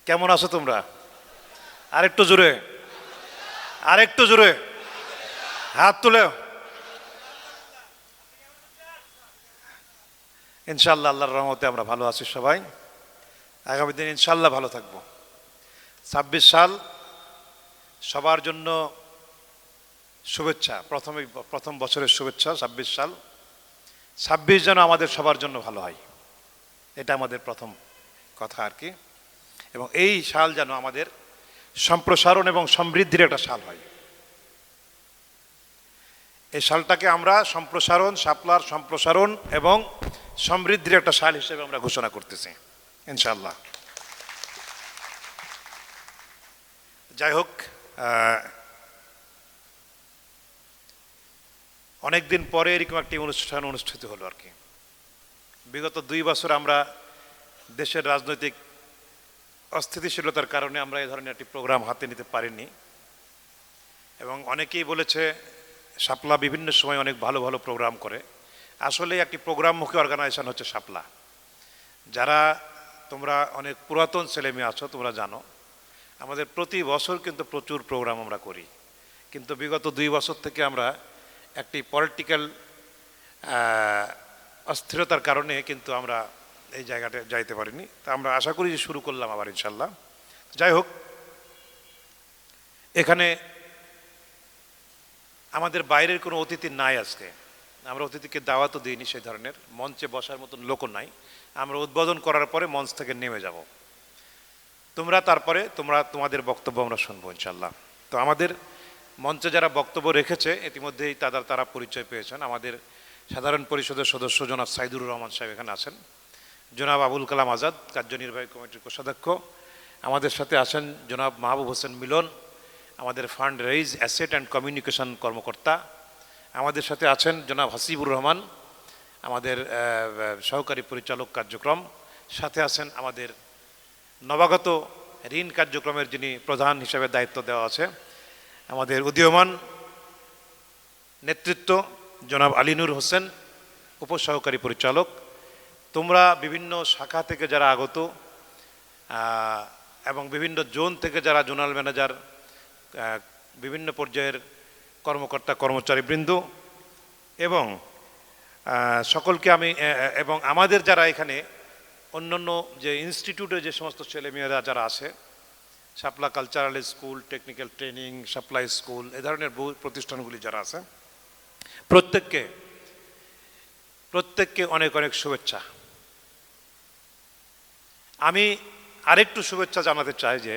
কেমন আছো তোমরা? আরেকটু জোরে, আরেকটু জোরে হাত তুলে। ইনশাল্লাহ আল্লাহর রহমতে আমরা ভালো আছি সবাই। আগামী দিন ইনশাল্লাহ ভালো থাকবো। ২৬ সাল সবার জন্য শুভেচ্ছা। প্রথম বছরের শুভেচ্ছা ২৬ সাল। ২৬ যেন আমাদের সবার জন্য ভালো হয়, এটা আমাদের প্রথম কথা আর কি। এবং এই সাল যেন আমাদের সম্প্রসারণ এবং সমৃদ্ধির একটা সাল হয়। এই সালটাকে আমরা সম্প্রসারণ, শাপলার সম্প্রসারণ এবং সমৃদ্ধির একটা সাল হিসেবে আমরা ঘোষণা করতেছি ইনশাআল্লাহ। যাই হোক, অনেকদিন পরে এরকম একটি অনুষ্ঠান অনুষ্ঠিত হলো আর কি। বিগত ২ বছর আমরা দেশের রাজনৈতিক অস্থিতিশীলতার কারণে আমরা এই ধরনের একটি প্রোগ্রাম হাতে নিতে পারিনি। এবং অনেকেই বলেছে শাপলা বিভিন্ন সময় অনেক ভালো ভালো প্রোগ্রাম করে। আসলে একটি প্রোগ্রামমুখী অর্গানাইজেশন হচ্ছে শাপলা। যারা তোমরা অনেক পুরাতন ছেলেমেয়ে আছো, তোমরা জানো আমাদের প্রতি বছর কিন্তু প্রচুর প্রোগ্রাম আমরা করি। কিন্তু বিগত ২ বছর থেকে আমরা একটি পলিটিক্যাল অস্থিরতার কারণে কিন্তু আমরা এই জায়গাটা যাইতে পারিনি। তা আমরা আশা করি যে শুরু করলাম আবার ইনশাল্লাহ। যাই হোক, এখানে আমাদের বাইরের কোনো অতিথি নাই আজকে। আমরা অতিথিকে দাওয়াতও দিইনি, সেই ধরনের মঞ্চে বসার মতন লোকও নাই। আমরা উদ্বোধন করার পরে মঞ্চ থেকে নেমে যাব। তারপরে তোমাদের বক্তব্য আমরা শুনবো ইনশাল্লাহ। তো আমাদের মঞ্চে যারা বক্তব্য রেখেছে ইতিমধ্যেই তারা পরিচয় পেয়েছেন। আমাদের সাধারণ পরিষদের সদস্য জনাব সাইদুর রহমান সাহেব এখানে আছেন। জনাব আবুল কালাম আজাদ, কার্যনির্বাহী কমিটির কোষাধ্যক্ষ। আমাদের সাথে আছেন জনাব মাহবুব হোসেন মিলন, আমাদের fund raise, asset and communication কর্মকর্তা। আমাদের সাথে আছেন জনাব হাসিবুর রহমান, আমাদের সহকারী পরিচালক কার্যক্রম। সাথে আছেন আমাদের নবাগত ঋণ কার্যক্রমের যিনি প্রধান হিসেবে দায়িত্ব দেওয়া আছে, আমাদের উদীয়মান নেতৃত্ব জনাব আলিনুর হোসেন, উপসহকারী পরিচালক। তোমরা বিভিন্ন শাখা থেকে যারা আগত এবং বিভিন্ন জোন থেকে যারা জোনাল ম্যানেজার, বিভিন্ন পর্যায়ের কর্মকর্তা কর্মচারীবৃন্দ এবং সকলকে আমি এবং আমাদের যারা এখানে অন্যান্য যে ইনস্টিটিউটে যে সমস্ত ছেলেমেয়েরা যারা আছে, Shapla cultural school, technical training, supply school, এ ধরনের বহু প্রতিষ্ঠানগুলি যারা আছে, প্রত্যেককে অনেক অনেক শুভেচ্ছা। আমি আরেকটু শুভেচ্ছা জানাতে চাই যে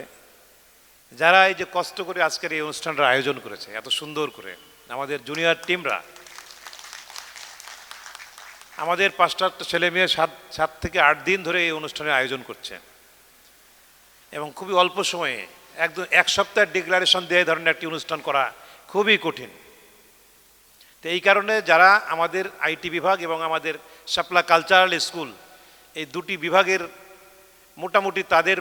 যারা এই যে কষ্ট করে আজকের এই অনুষ্ঠানটার আয়োজন করেছে এত সুন্দর করে, আমাদের জুনিয়র টিমরা, আমাদের 5টা ছেলে মেয়ে 7 থেকে 8 দিন ধরে এই অনুষ্ঠানের আয়োজন করছে এবং খুবই অল্প সময়ে একদম 1 সপ্তাহের ডিক্লারেশন দিয়ে এই ধরনের একটি অনুষ্ঠান করা খুবই কঠিন। তো এই কারণে যারা আমাদের আইটি বিভাগ এবং আমাদের শাপলা কালচারাল স্কুল, এই দুটি বিভাগের মোটামুটি তাদের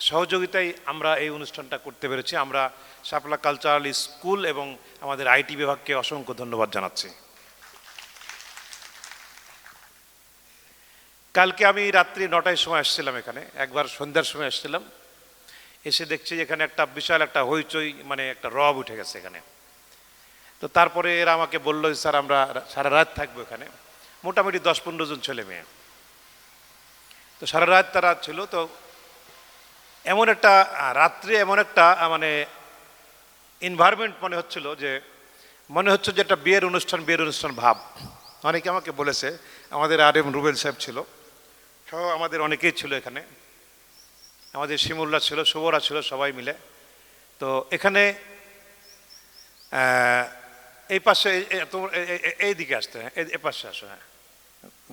সহযোগিতায় আমরা এই অনুষ্ঠানটা করতে পেরেছি। আমরা শাপলা কালচারাল স্কুল এবং আমাদের আইটি বিভাগকে অসংখ্য ধন্যবাদ জানাচ্ছি। কালকে আমি রাত্রি 9টার সময় আসছিলাম এখানে, একবার সন্ধ্যার সময় আসছিলাম। এসে দেখছি এখানে একটা বিশাল একটা হইচই, মানে একটা রব উঠে গেছে এখানে। তো তারপরে এরা আমাকে বললো, স্যার আমরা সারা রাত থাকবো এখানে। মোটামুটি 10-15 জন ছেলে মেয়ে, তো সারা রাত তারা ছিল। তো এমন একটা রাত্রে এমন একটা মানে এনভায়রনমেন্ট মনে হচ্ছিল যে একটা বিয়ের অনুষ্ঠান ভাব। অনেকে আমাকে বলেছে, আমাদের RM রুবেল সাহেব ছিল, সহ আমাদের অনেকেই ছিল এখানে, আমাদের শিমুল্লাহ ছিল, শুভরা ছিল, সবাই মিলে। তো এখানে এই পাশে তোমার এই দিকে আসতে, হ্যাঁ এ পাশে আসো, হ্যাঁ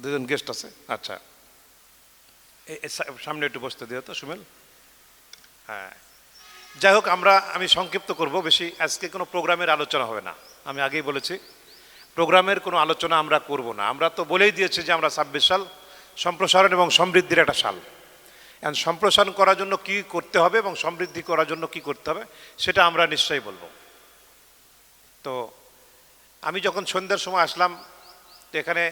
2জন গেস্ট আছে। আচ্ছা, সামনে একটু বসতে দিও তো সুমেল। হ্যাঁ, যাই হোক, আমি সংক্ষিপ্ত করব, বেশি আজকে কোনো প্রোগ্রামের আলোচনা হবে না। আমি আগেই বলেছি প্রোগ্রামের কোনো আলোচনা আমরা করব না। আমরা তো বলেই দিয়েছি যে আমরা 26 সাল সম্প্রসারণ এবং সমৃদ্ধির একটা সাল। এখন সম্প্রসারণ করার জন্য কি করতে হবে এবং সমৃদ্ধি করার জন্য কি করতে হবে সেটা আমরা নিশ্চয়ই বলবো। তো আমি যখন সন্ধ্যার সময় আসলাম, তো এখানে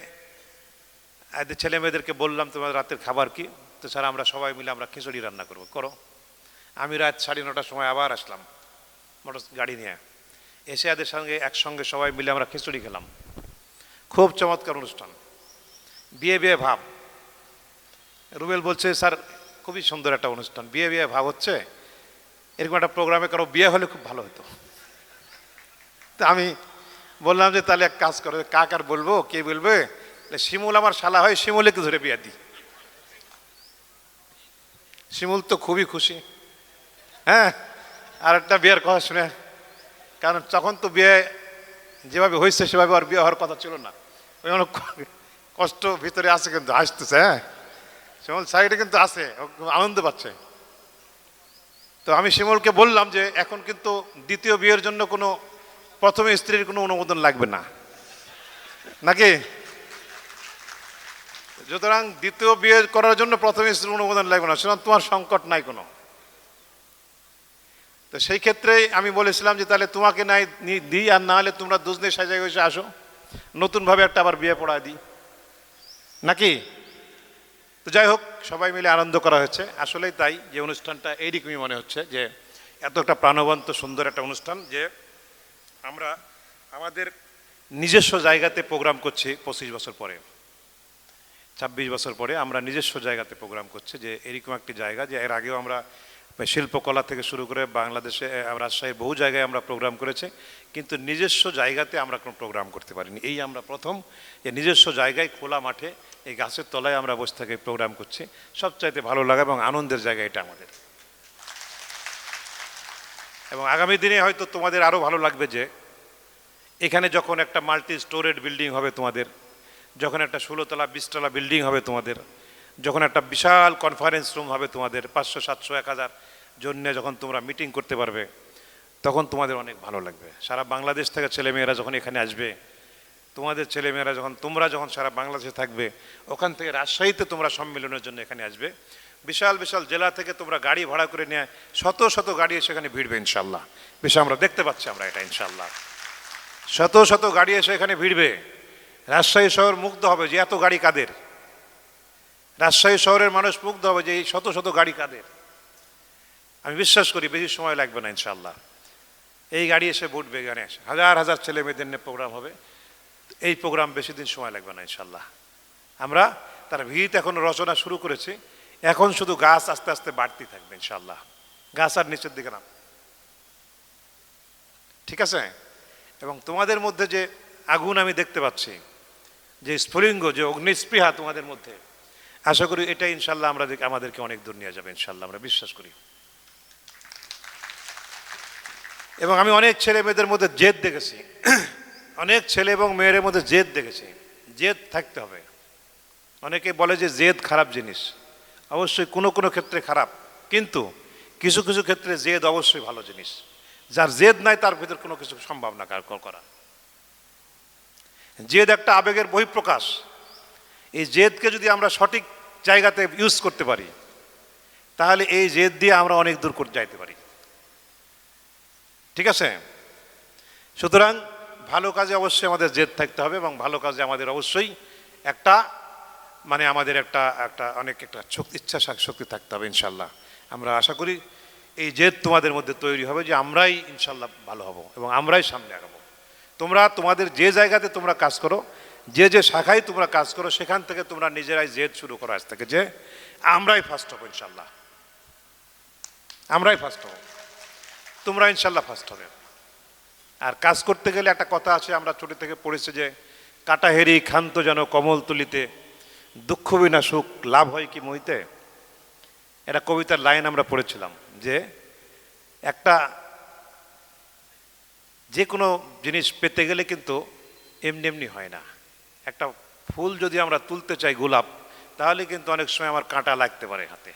ছেলে মেয়েদেরকে বললাম তোমাদের রাতের খাবার কি, তো স্যার আমরা সবাই মিলে আমরা খিচুড়ি রান্না করবো। করো। আমি রাত 9:30টার সময় আবার আসলাম মোটর গাড়ি নিয়ে, এসে এদের সঙ্গে একসঙ্গে সবাই মিলে আমরা খিচুড়ি খেলাম। খুব চমৎকার অনুষ্ঠান, বিয়ে বিয়ে ভাব। রুবেল বলছে স্যার খুবই সুন্দর একটা অনুষ্ঠান, বিয়ে বিয়ে ভাব হচ্ছে, এরকম একটা প্রোগ্রামে কারো বিয়ে হলে খুব ভালো হতো। তা আমি বললাম যে তাহলে এক কাজ করো, কাক আর বলবো, কে বলবে, শিমুল আমার শালা হয়, শিমুলকে ধরে বিয়ে দিই। শিমুল তো খুবই খুশি। হ্যাঁ, আর একটা বিয়ের কথা শুনে, কারণ তখন তো বিয়ে যেভাবে হয়েছে সেভাবে আর বিয়ে হওয়ার কথা ছিল না, ওই অনেক কষ্ট ভিতরে আছে, কিন্তু হাসতেছে। হ্যাঁ, শিমুল সাইডে কিন্তু আছে, আনন্দ পাচ্ছে। তো আমি শিমুলকে বললাম যে এখন কিন্তু দ্বিতীয় বিয়ের জন্য কোনো প্রথম স্ত্রীর কোনো অনুমোদন লাগবে না, নাকি? সুতরাং দ্বিতীয় বিয়ে করার জন্য প্রথম স্ত্রীর অনুমোদন লাগবে না, সুতরাং তোমার সংকট নাই কোনো। তো সেই ক্ষেত্রে আমি বলেছিলাম যে তাহলে তোমাকে নাই দিই, আর না হলে তোমরা দুজনে সাজায় এসে আসো, নতুনভাবে একটা আবার বিয়ে পড়া দিই, নাকি? তো যাই হোক, সবাই মিলে আনন্দ করা হয়েছে। আসলেই তাই, যে অনুষ্ঠানটা এইরকমই মনে হচ্ছে যে এত একটা প্রাণবন্ত সুন্দর একটা অনুষ্ঠান, যে আমরা আমাদের নিজস্ব জায়গাতে প্রোগ্রাম করছি 25 বছর পরে, 26 বছর পরে আমরা নিজস্ব জায়গাতে প্রোগ্রাম করছি। যে এরকম একটি জায়গা, যে এর আগেও আমরা শিল্পকলা থেকে শুরু করে বাংলাদেশে রাজশাহীর বহু জায়গায় আমরা প্রোগ্রাম করেছি, কিন্তু নিজস্ব জায়গাতে আমরা কোনো প্রোগ্রাম করতে পারিনি। এই আমরা প্রথম যে নিজস্ব জায়গায় খোলা মাঠে এই গাছের তলায় আমরা বসে থেকে প্রোগ্রাম করছি। সবচাইতে ভালো লাগা এবং আনন্দের জায়গা এটা আমাদের। এবং আগামী দিনে হয়তো তোমাদের আরও ভালো লাগবে যে এখানে যখন একটা মাল্টি স্টোরেড বিল্ডিং হবে তোমাদের, যখন একটা 16তলা 20তলা বিল্ডিং হবে তোমাদের, যখন একটা বিশাল কনফারেন্স রুম হবে তোমাদের, 500 700 1000 জন্য যখন তোমরা মিটিং করতে পারবে, তখন তোমাদের অনেক ভালো লাগবে। সারা বাংলাদেশ থেকে ছেলেমেয়েরা যখন এখানে আসবে, তোমাদের ছেলেমেয়েরা তোমরা যখন সারা বাংলাদেশে থাকবে, ওখান থেকে রাজশাহীতে তোমরা সম্মেলনের জন্য এখানে আসবে, বিশাল বিশাল জেলা থেকে তোমরা গাড়ি ভাড়া করে নিয়ে শত শত গাড়ি সেখানে ভিড়বে ইনশাল্লাহ। বেশি আমরা দেখতে পাচ্ছি আমরা এটা ইনশাল্লাহ, শত শত গাড়ি এসে এখানে ভিড়বে। রাজশাহী শহর মুগ্ধ হবে যে এত গাড়ি কাদের, রাজশাহী শহরের মানুষ মুগ্ধ হবে যে এই শত শত গাড়ি কাদের। আমি বিশ্বাস করি বেশি সময় লাগবে না ইনশাল্লাহ, এই গাড়ি এসে বুটবে, এখানে হাজার হাজার ছেলে মেয়েদের নিয়ে প্রোগ্রাম হবে। এই প্রোগ্রাম বেশি দিন সময় লাগবে না ইনশাল্লাহ। আমরা তার ভিত এখন রচনা শুরু করেছি, এখন শুধু গাছ আস্তে আস্তে বাড়তি থাকবে ইনশাল্লাহ, গাছ আর নিচের দিকে না, ঠিক আছে? এবং তোমাদের মধ্যে যে আগুন আমি দেখতে পাচ্ছি, যে স্ফুলিঙ্গ, যে অগ্নিস্পৃহা তোমাদের মধ্যে, আশা করি এটা ইনশাল্লাহ আমাদেরকে অনেক দূর নিয়ে যাবে ইনশাল্লাহ, আমরা বিশ্বাস করি। এবং আমি অনেক ছেলে মেয়েদের মধ্যে জেদ দেখেছি, অনেক ছেলে এবং মেয়েদের মধ্যে জেদ দেখেছি। জেদ থাকতে হবে। অনেকে বলে যে জেদ খারাপ জিনিস, অবশ্যই কোনো কোনো ক্ষেত্রে খারাপ, কিন্তু কিছু কিছু ক্ষেত্রে জেদ অবশ্যই ভালো জিনিস। যার জেদ নাই তার ভিতর কোনো কিছু সম্ভব না করা। জেদ একটা আবেগের বহিঃপ্রকাশ। এই জেদকে যদি আমরা সঠিক জায়গাতে ইউজ করতে পারি, তাহলে এই জেদ দিয়ে আমরা অনেক দূর করে যাইতে পারি, ঠিক আছে? সুতরাং ভালো কাজে অবশ্যই আমাদের জেদ থাকতে হবে, এবং ভালো কাজে আমাদের অবশ্যই একটা আমাদের একটা অনেক একটা ইচ্ছা শক্তি থাকতে হবে ইনশাল্লাহ। আমরা আশা করি এই জেদ তোমাদের মধ্যে তৈরি হবে যে আমরাই ইনশাল্লাহ ভালো হব এবং আমরাই সামনে আগাবো। তোমরা তোমাদের যে জায়গাতে তোমরা কাজ করো, যে যে শাখায় তোমরা কাজ করো, সেখান থেকে তোমরা নিজেরাই জেদ শুরু করো আজ থেকে, যে আমরাই ফার্স্ট হবো ইনশাল্লাহ, আমরাই ফার্স্ট হব, তোমরা ইনশাল্লাহ ফার্স্ট হবে। আর কাজ করতে গেলে একটা কথা আছে, আমরা ছোট থেকে পড়েছি যে কাটা হেরি ক্ষান্ত যেন কমল তুলিতে, দুঃখ বিনা সুখ লাভ হয় কি মইতে। এটা কবিতার লাইন আমরা পড়েছিলাম, যে একটা যে কোনো জিনিস পেতে গেলে কিন্তু এমনি এমনি হয় না। একটা ফুল যদি আমরা তুলতে চাই, গোলাপ, তাহলে কিন্তু অনেক সময় আমার কাঁটা লাগতে পারে হাতে,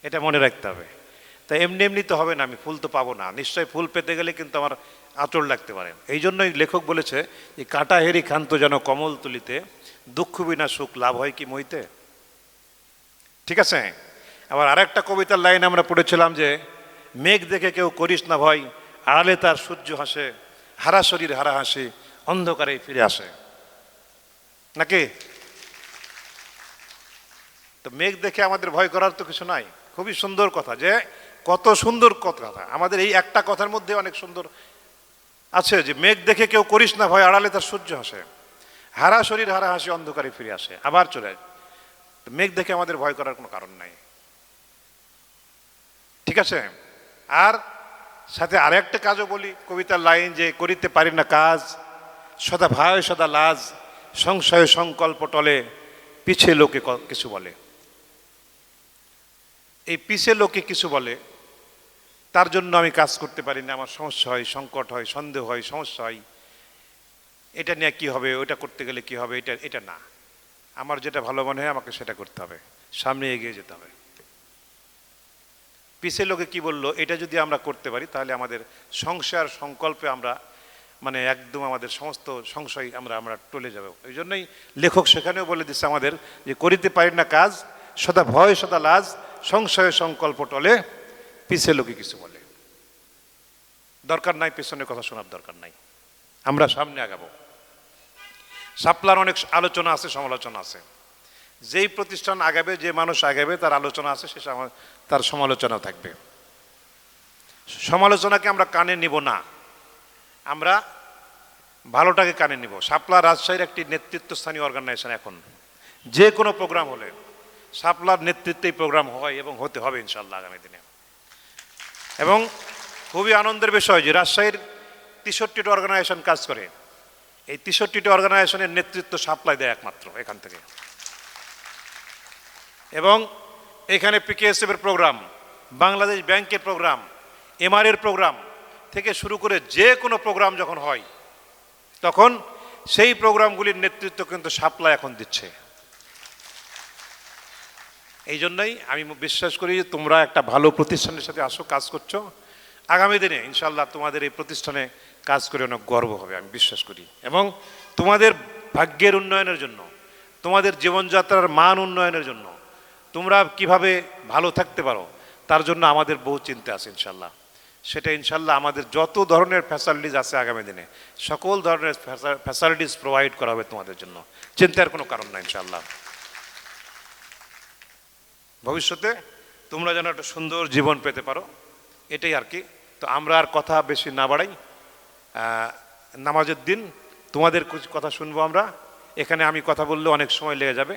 এটা মনে রাখতে হবে। তাই এমনি এমনি তো হবে না, আমি ফুল তো পাবো না, নিশ্চয়ই ফুল পেতে গেলে কিন্তু আমার আঁচড় লাগতে পারে। এই জন্যই লেখক বলেছে যে কাঁটা হেরি ক্ষান্ত যেন কমল তুলিতে, দুঃখ বিনা সুখ লাভ হয় কি মইতে, ঠিক আছে? আবার আরেকটা কবিতার লাইন আমরা পড়েছিলাম যে মেঘ দেখে কেউ করিস না ভয়, আড়ালে তার সূর্য হাসে, হারা শরীর হারা হাসি, অন্ধকারে ফিরে আসে, নাকি? তো মেঘ দেখে আমাদের ভয় করার তো কিছু নাই। খুবই সুন্দর কথা, যে কত সুন্দর কথা, আমাদের এই একটা কথার মধ্যে অনেক সুন্দর আছে, যে মেঘ দেখে কেউ করিস না ভয়, আড়ালে তার সূর্য হাসে, হারা শরীর হারা হাসি অন্ধকারে ফিরে আসে, আবার চলে যায়। তো মেঘ দেখে আমাদের ভয় করার কোনো কারণ নাই, ঠিক আছে। আর সাথে আরেকটা কাজও বলি, কবিতার লাইন, যে করিতে পারি না কাজ, সদা ভয় সদা লাজ, সংশয় সংকল্প টলে, পিছে লোকে কিছু বলে। এই পিছে লোকে কিছু বলে, তার জন্য আমি কাজ করতে পারি না, আমার সমস্যা হয়, সংকট হয়, সন্দেহ হয়, সমস্যা হয়, এটা নিয়ে কি হবে, ওইটা করতে গেলে কি হবে, এটা না, আমার যেটা ভালো মনে হয় আমাকে সেটা করতে হবে, সামনে এগিয়ে যেতে হবে। পিছে লোকে কি বললো, এটা যদি আমরা করতে পারি তাহলে আমাদের সংশয় সংকল্পে আমরা মানে একদম আমাদের সমস্ত সংশয় আমরা টলে যাব। এই জন্যই লেখক সেখানেও বলে দিচ্ছে আমাদের, যে করিতে পারি না কাজ, সদা ভয় সদা লাজ, সংশয় সংকল্প টলে, পিছে লোকে কিছু বলে। দরকার নাই পেছনের কথা শোনার দরকার নাই, আমরা সামনে আগাবো। শাপলার অনেক আলোচনা আছে, সমালোচনা আছে, যেই প্রতিষ্ঠান আগাবে, যে মানুষ আগাবে, তার আলোচনা আছে, সে তার সমালোচনাও থাকবে। সমালোচনাকে আমরা কানে নিব না, আমরা ভালোটাকে কানে নিব। শাপলা রাজশাহীর একটি নেতৃত্বস্থানীয় অর্গানাইজেশন। এখন যে কোনো প্রোগ্রাম হলে শাপলার নেতৃত্বেই প্রোগ্রাম হয় এবং হতে হবে ইনশাল্লাহ আগামী দিনে। এবং খুবই আনন্দের বিষয় যে রাজশাহীর 63টি অর্গানাইজেশন কাজ করে, এই 63টি অর্গানাইজেশনের নেতৃত্ব শাপলাই দেয় একমাত্র এখান থেকে। এবং এখানে পিকেএসএফ এর প্রোগ্রাম, বাংলাদেশ ব্যাংকের প্রোগ্রাম, এমআর-এর প্রোগ্রাম থেকে শুরু করে যে কোনো প্রোগ্রাম যখন হয়, তখন সেই প্রোগ্রামগুলির নেতৃত্ব কিন্তু শাপলা এখন দিচ্ছে। এই জন্যই আমি বিশ্বাস করি যে তোমরা একটা ভালো প্রতিষ্ঠানের সাথে আসো, কাজ করছো, আগামী দিনে ইনশাল্লাহ তোমাদের এই প্রতিষ্ঠানে কাজ করে অনেক গর্ব হবে, আমি বিশ্বাস করি। এবং তোমাদের ভাগ্যের উন্নয়নের জন্য, তোমাদের জীবনযাত্রার মান উন্নয়নের জন্য, তোমরা কিভাবে ভালো থাকতে পারো, তার জন্য আমাদের বহু চিন্তা আছে ইনশাল্লাহ। সেটা ইনশাল্লাহ আমাদের যত ধরনের ফ্যাসিলিটিস আছে আগামী দিনে সকল ধরনের ফ্যাসিলিটিস প্রোভাইড করা হবে তোমাদের জন্য, চিন্তার কোনো কারণ নাই ইনশাল্লাহ। ভবিষ্যতে তোমরা যেন একটা সুন্দর জীবন পেতে পারো, এটাই আর কি। তো আমরা আর কথা বেশি না বাড়াই, নামাজের দিন তোমাদের কথা শুনবো আমরা। এখানে আমি কথা বললে অনেক সময় লেগে যাবে,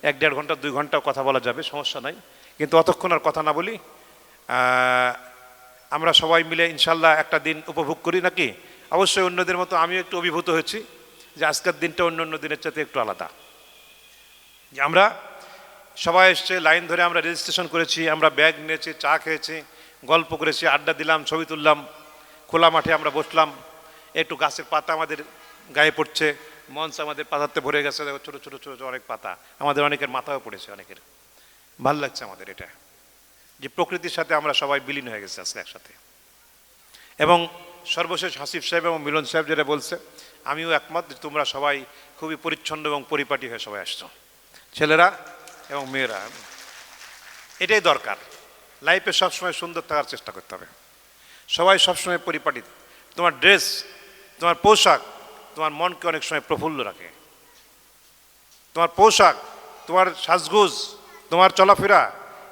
1-1.5 ঘন্টা 2 ঘন্টাও কথা বলা যাবে, সমস্যা নাই, কিন্তু অতক্ষণ আর কথা না বলি। আমরা সবাই মিলে ইনশাল্লাহ একটা দিন উপভোগ করি নাকি। অবশ্যই অন্যদের মতো আমিও একটু অভিভূত হয়েছি যে আজকের দিনটা অন্য দিনের চাইতে একটু আলাদা। যে আমরা সবাই এসছে, লাইন ধরে আমরা রেজিস্ট্রেশন করেছি, আমরা ব্যাগ নিয়েছি, চা খেয়েছি, গল্প করেছি, আড্ডা দিলাম, ছবি তুললাম, খোলা মাঠে আমরা বসলাম, একটু গাছের পাতা আমাদের গায়ে পড়ছে, মঞ্চ আমাদের পাতাতে ভরে গেছে, ছোটো ছোটো ছোটো অনেক পাতা, আমাদের অনেকের মাথাও পড়েছে, অনেকের ভাল লাগছে আমাদের এটা, যে প্রকৃতির সাথে আমরা সবাই বিলীন হয়ে গেছে আজকে একসাথে। এবং সর্বশেষ হাসিফ সাহেব এবং মিলন সাহেব যেটা বলছে, আমিও একমত, তোমরা সবাই খুবই পরিচ্ছন্ন এবং পরিপাটি হয়ে সবাই আসছো, ছেলেরা এবং মেয়েরা। এটাই দরকার, লাইফে সবসময় সুন্দর থাকার চেষ্টা করতে হবে, সবাই সবসময় পরিপাটি। তোমার ড্রেস, তোমার পোশাক তোমার মনকে অনেক সময় প্রফুল্ল রাখে, তোমার পোশাক, তোমার সাজগোজ, তোমার চলাফেরা,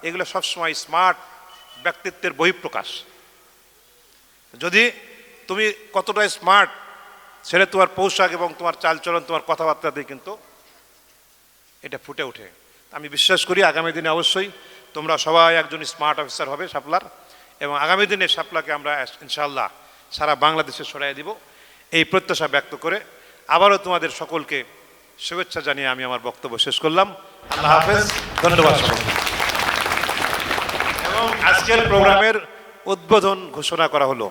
এগুলো সবসময় স্মার্ট ব্যক্তিত্বের বহিঃপ্রকাশ। যদি তুমি কতটা স্মার্ট সেটা তোমার পোশাক এবং তোমার চালচলন, তোমার কথাবার্তা দিয়ে কিন্তু এটা ফুটে ওঠে। আমি বিশ্বাস করি আগামী দিনে অবশ্যই তোমরা সবাই একজন স্মার্ট অফিসার হবে শাপলার, এবং আগামী দিনে শাপলাকে আমরা ইনশাআল্লাহ সারা বাংলাদেশে ছড়াই দিব, এই প্রত্যাশা ব্যক্ত করে আবারও তোমাদের সকলকে শুভেচ্ছা জানিয়ে আমি আমার বক্তব্য শেষ করলাম। আল্লাহ হাফেজ, ধন্যবাদ সকলকে। এবং আজকের প্রোগ্রামের উদ্বোধন ঘোষণা করা হলো।